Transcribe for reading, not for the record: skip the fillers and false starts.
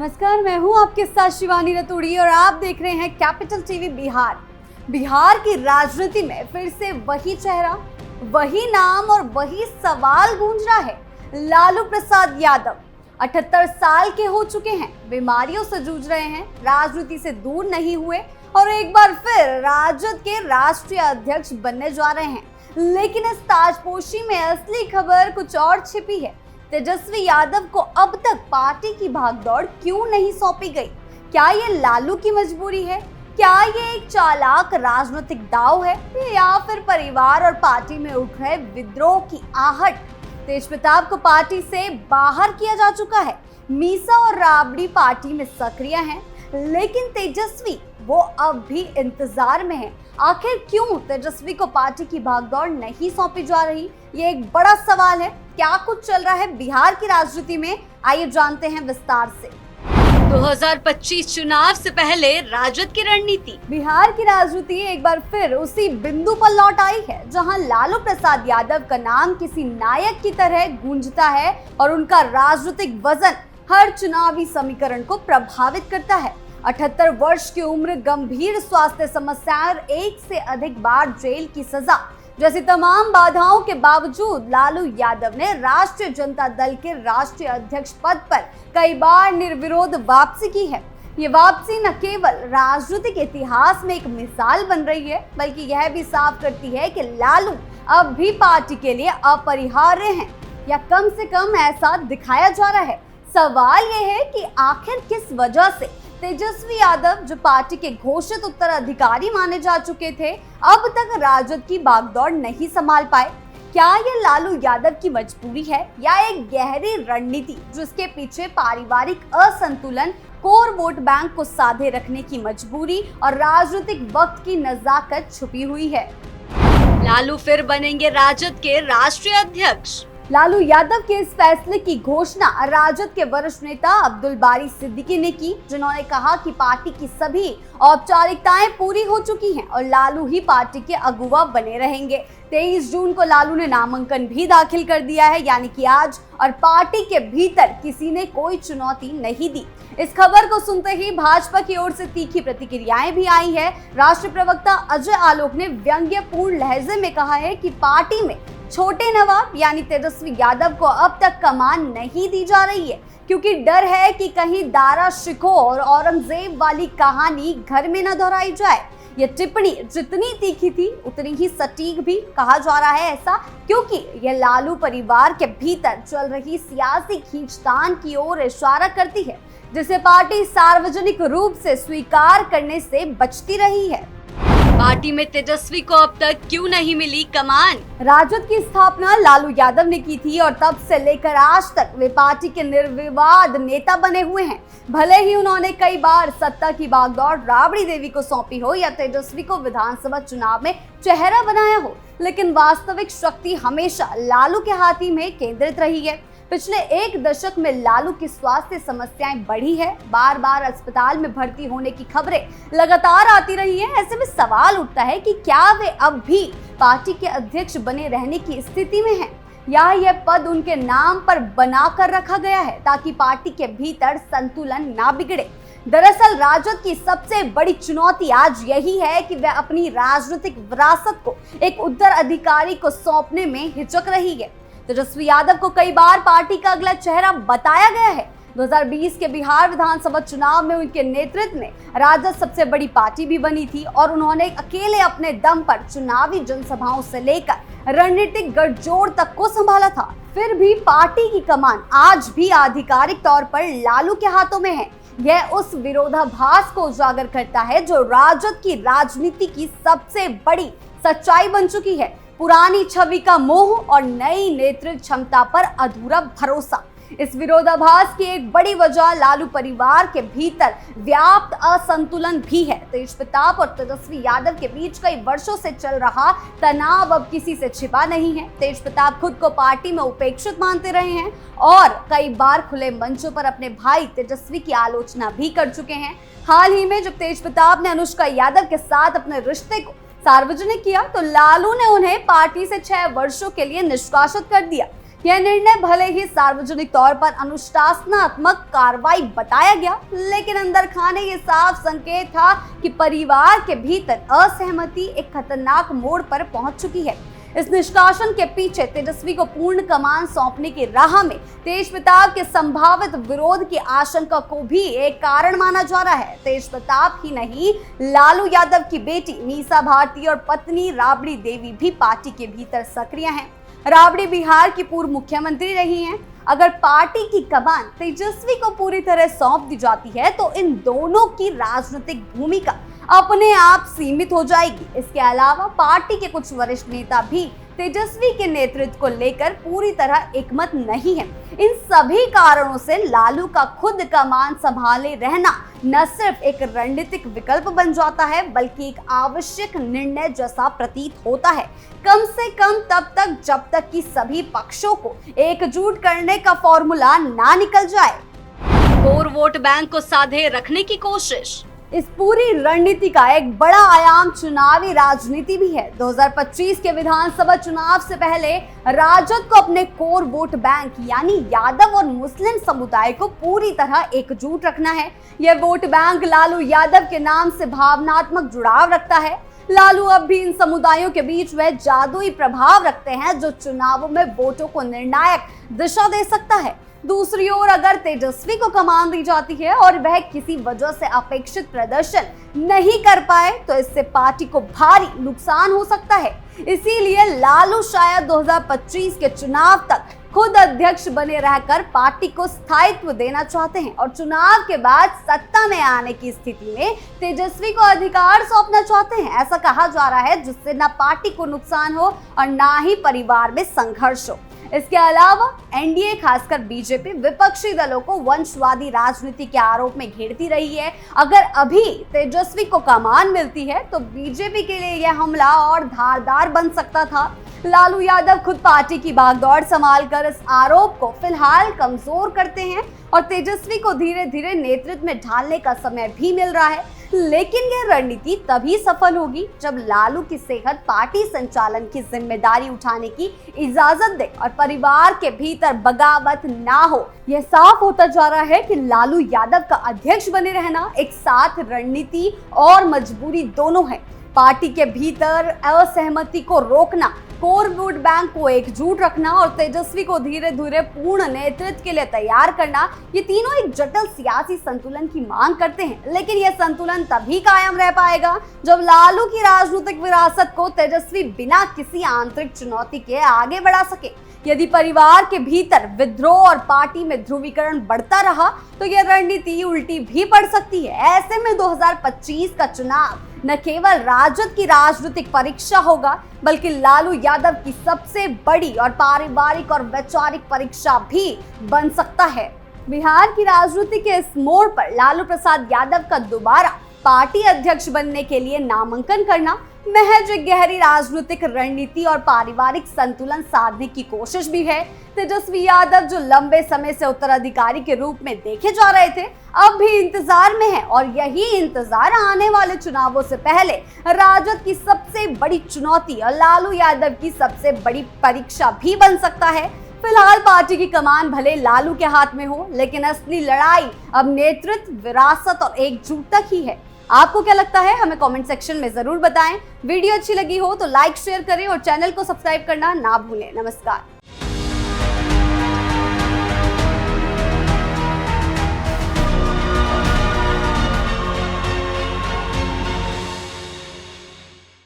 नमस्कार, मैं हूं आपके साथ शिवानी रतूड़ी और आप देख रहे हैं कैपिटल टीवी बिहार। बिहार की राजनीति में फिर से वही चेहरा, वही नाम और वही सवाल गूंज रहा है। लालू प्रसाद यादव 78 साल के हो चुके हैं, बीमारियों से जूझ रहे हैं, राजनीति से दूर नहीं हुए और एक बार फिर राजद के राष्ट्रीय अध्यक्ष बनने जा रहे हैं। लेकिन इस ताजपोशी में असली खबर कुछ और छिपी है। तेजस्वी यादव को अब तक पार्टी की भागदौड़ क्यों नहीं सौंपी गई? क्या ये लालू की मजबूरी है? क्या ये एक चालाक राजनीतिक दांव है या फिर परिवार और पार्टी में उठ रहे विद्रोह की आहट? तेजप्रताप को पार्टी से बाहर किया जा चुका है। मीसा और राबड़ी पार्टी में सक्रिय हैं, लेकिन तेजस्वी वो अब भी इंतजार में है। आखिर क्यों तेजस्वी को पार्टी की भागदौड़ नहीं सौंपी जा रही? ये एक बड़ा सवाल है। क्या कुछ चल रहा है बिहार की राजनीति में, आइए जानते हैं विस्तार से। 2025 चुनाव से पहले राजद की रणनीति। बिहार की राजनीति एक बार फिर उसी बिंदु पर लौट आई है जहां लालू प्रसाद यादव का नाम किसी नायक की तरह गूंजता है और उनका राजनीतिक वजन हर चुनावी समीकरण को प्रभावित करता है। 78 वर्ष की उम्र, गंभीर स्वास्थ्य समस्याएं और एक से अधिक बार जेल की सजा जैसी तमाम बाधाओं के बावजूद लालू यादव ने राष्ट्रीय जनता दल के राष्ट्रीय अध्यक्ष पद पर कई बार निर्विरोध वापसी की है। ये वापसी न केवल राजनीतिक इतिहास में एक मिसाल बन रही है, बल्कि यह भी साफ करती है कि लालू अब भी पार्टी के लिए अपरिहार्य हैं, या कम से कम ऐसा दिखाया जा रहा है। सवाल यह है कि आखिर किस वजह से तेजस्वी यादव, जो पार्टी के घोषित उत्तराधिकारी माने जा चुके थे, अब तक राजद की बागडोर नहीं संभाल पाए? क्या ये लालू यादव की मजबूरी है या एक गहरी रणनीति जिसके पीछे पारिवारिक असंतुलन, कोर वोट बैंक को साधे रखने की मजबूरी और राजनीतिक वक्त की नजाकत छुपी हुई है? लालू फिर बनेंगे राजद के राष्ट्रीय अध्यक्ष। लालू यादव के इस फैसले की घोषणा राजद के वरिष्ठ नेता अब्दुल बारी सिद्दीकी ने की, जिन्होंने कहा कि पार्टी की सभी औपचारिकताएं पूरी हो चुकी हैं और लालू ही पार्टी के अगुवा बने रहेंगे। 23 जून को लालू ने नामांकन भी दाखिल कर दिया है, यानी कि आज, और पार्टी के भीतर किसी ने कोई चुनौती नहीं दी। इस खबर को सुनते ही भाजपा की ओर से तीखी प्रतिक्रियाएं भी आई है। राष्ट्रीय प्रवक्ता अजय आलोक ने व्यंग्यपूर्ण लहजे में कहा है कि पार्टी में छोटे नवाब यानी तेजस्वी यादव को अब तक कमान नहीं दी जा रही है, क्योंकि डर है कि कहीं दारा शिकोह और औरंगजेब वाली कहानी घर में न दोहराई जाए। ये टिप्पणी जितनी तीखी थी उतनी ही सटीक भी कहा जा रहा है ऐसा, क्योंकि ये लालू परिवार के भीतर चल रही सियासी खींचतान की ओर इशारा करती है, जिसे पार्टी सार्वजनिक रूप से स्वीकार करने से बचती रही है। पार्टी में तेजस्वी को अब तक क्यों नहीं मिली कमान? राजद की स्थापना लालू यादव ने की थी और तब से लेकर आज तक वे पार्टी के निर्विवाद नेता बने हुए हैं। भले ही उन्होंने कई बार सत्ता की बागडोर राबड़ी देवी को सौंपी हो या तेजस्वी को विधानसभा चुनाव में चेहरा बनाया हो, लेकिन वास्तविक शक्ति हमेशा लालू के हाथ ही में केंद्रित रही है। पिछले एक दशक में लालू की स्वास्थ्य समस्याएं बढ़ी है, बार बार अस्पताल में भर्ती होने की खबरें लगातार आती रही है। ऐसे में सवाल उठता है कि क्या वे अब भी पार्टी के अध्यक्ष बने रहने की स्थिति में हैं, या यह पद उनके नाम पर बना कर रखा गया है ताकि पार्टी के भीतर संतुलन ना बिगड़े। दरअसल राजद की सबसे बड़ी चुनौती आज यही है कि वह अपनी राजनीतिक विरासत को एक उत्तराधिकारी को सौंपने में हिचक रही है। तेजस्वी यादव को कई बार पार्टी का अगला चेहरा बताया गया है। 2020 के बिहार विधानसभा चुनाव में उनके नेतृत्व में राजद सबसे बड़ी पार्टी भी बनी थी और उन्होंने अकेले अपने दम पर चुनावी जनसभाओं से लेकर रणनीतिक गठजोड़ तक को संभाला था। फिर भी पार्टी की कमान आज भी आधिकारिक तौर पर लालू के हाथों में है। यह उस विरोधाभास को उजागर करता है जो राजद की राजनीति की सबसे बड़ी सच्चाई बन चुकी है। पुरानी छवि का मोह और नई नेतृत्व क्षमता पर अधूरा भरोसा। इस विरोधाभास की एक बड़ी वजह लालू परिवार के भीतर व्याप्त असंतुलन भी है। तेजप्रताप और तेजस्वी यादव के बीच कई वर्षों से चल रहा तनाव अब किसी से छिपा नहीं है। तेजप्रताप खुद को पार्टी में उपेक्षित मानते रहे हैं और कई बार खुले मंचों पर अपने भाई तेजस्वी की आलोचना भी कर चुके हैं। हाल ही में जब तेजप्रताप ने अनुष्का यादव के साथ अपने रिश्ते को सार्वजनिक किया तो लालू ने उन्हें पार्टी से 6 वर्षों के लिए निष्कासित कर दिया। यह निर्णय भले ही सार्वजनिक तौर पर अनुशासनात्मक कार्रवाई बताया गया, लेकिन अंदर खाने ये साफ संकेत था कि परिवार के भीतर असहमति एक खतरनाक मोड़ पर पहुंच चुकी है। इस निष्कासन के पीछे तेजस्वी को पूर्ण कमान सौंपने की राह में तेजप्रताप के संभावित विरोध की आशंका को भी एक कारण माना जा रहा है। तेजप्रताप ही नहीं, लालू यादव की बेटी मीसा भारती और पत्नी राबड़ी देवी भी पार्टी के भीतर सक्रिय हैं। राबड़ी बिहार की पूर्व मुख्यमंत्री रही हैं। अगर पार्टी की कमान तेजस्वी को पूरी तरह सौंप दी जाती है तो इन दोनों की राजनीतिक भूमिका अपने आप सीमित हो जाएगी। इसके अलावा पार्टी के कुछ वरिष्ठ नेता भी तेजस्वी के नेतृत्व को लेकर पूरी तरह एकमत नहीं है। इन सभी कारणों से लालू का खुद कमान संभाले रहना न सिर्फ एक रणनीतिक विकल्प बन जाता है, बल्कि एक आवश्यक निर्णय जैसा प्रतीत होता है, कम से कम तब तक जब तक कि सभी पक्षों को एकजुट करने का फॉर्मूला ना निकल जाए। कोर वोट बैंक को साधे रखने की कोशिश। इस पूरी रणनीति का एक बड़ा आयाम चुनावी राजनीति भी है। 2025 के विधानसभा चुनाव से पहले राजद को अपने कोर वोट बैंक यानी यादव और मुस्लिम समुदाय को पूरी तरह एकजुट रखना है। यह वोट बैंक लालू यादव के नाम से भावनात्मक जुड़ाव रखता है। लालू अब भी इन समुदायों के बीच में जादुई प्रभाव रखते हैं जो चुनावों में वोटों को निर्णायक दिशा दे सकता है। दूसरी ओर अगर तेजस्वी को कमान दी जाती है और वह किसी वजह से अपेक्षित प्रदर्शन नहीं कर पाए तो इससे पार्टी को भारी नुकसान हो सकता है। इसीलिए लालू शायद 2025 के चुनाव तक खुद अध्यक्ष बने रहकर पार्टी को स्थायित्व देना चाहते हैं और चुनाव के बाद सत्ता में आने की स्थिति में तेजस्वी को अधिकार सौंपना चाहते हैं। ऐसा कहा जा रहा है जिससे न पार्टी को नुकसान हो और न ही परिवार में संघर्ष हो। इसके अलावा एनडीए खासकर बीजेपी विपक्षी दलों को वंशवादी राजनीति के आरोप में घेरती रही है। अगर अभी तेजस्वी को कमान मिलती है तो बीजेपी के लिए यह हमला और धारदार बन सकता था। लालू यादव खुद पार्टी की भागदौड़ संभालकर इस आरोप को फिलहाल कमजोर करते हैं और तेजस्वी को धीरे धीरे नेतृत्व में ढालने का समय भी मिल रहा है। लेकिन यह रणनीति तभी सफल होगी जब लालू की सेहत पार्टी संचालन की जिम्मेदारी उठाने की इजाजत दे और परिवार के भीतर बगावत ना हो। यह साफ होता जा रहा है कि लालू यादव का अध्यक्ष बने रहना एक साथ रणनीति और मजबूरी दोनों है। पार्टी के भीतर असहमति को रोकना, कोर वोट बैंक को एकजुट रखना और तेजस्वी को धीरे धीरे पूर्ण नेतृत्व के लिए तैयार करना, ये तीनों एक जटिल सियासी संतुलन की मांग करते हैं। लेकिन यह संतुलन तभी कायम रह पाएगा जब लालू की राजनीतिक विरासत को तेजस्वी बिना किसी आंतरिक चुनौती के आगे बढ़ा सके। यदि परिवार के भीतर विद्रोह और पार्टी में ध्रुवीकरण बढ़ता रहा तो यह रणनीति उल्टी भी पड़ सकती है। ऐसे में 2025 का चुनाव न केवल राजद की राजनीतिक परीक्षा होगा बल्कि लालू यादव की सबसे बड़ी और पारिवारिक और वैचारिक परीक्षा भी बन सकता है। बिहार की राजनीति के इस मोड़ पर लालू प्रसाद यादव का दोबारा पार्टी अध्यक्ष बनने के लिए नामांकन करना महज एक गहरी राजनीतिक रणनीति और पारिवारिक संतुलन साधने की कोशिश भी है। तेजस्वी यादव जो लंबे समय से उत्तराधिकारी के रूप में देखे जा रहे थे, अब भी इंतजार में है और यही इंतजार आने वाले चुनावों से पहले राजद की सबसे बड़ी चुनौती और लालू यादव की सबसे बड़ी परीक्षा भी बन सकता है। फिलहाल पार्टी की कमान भले लालू के हाथ में हो, लेकिन असली लड़ाई अब नेतृत्व, विरासत और एकजुटता की है। आपको क्या लगता है हमें कमेंट सेक्शन में जरूर बताएं। वीडियो अच्छी लगी हो तो लाइक शेयर करें और चैनल को सब्सक्राइब करना ना भूलें। नमस्कार।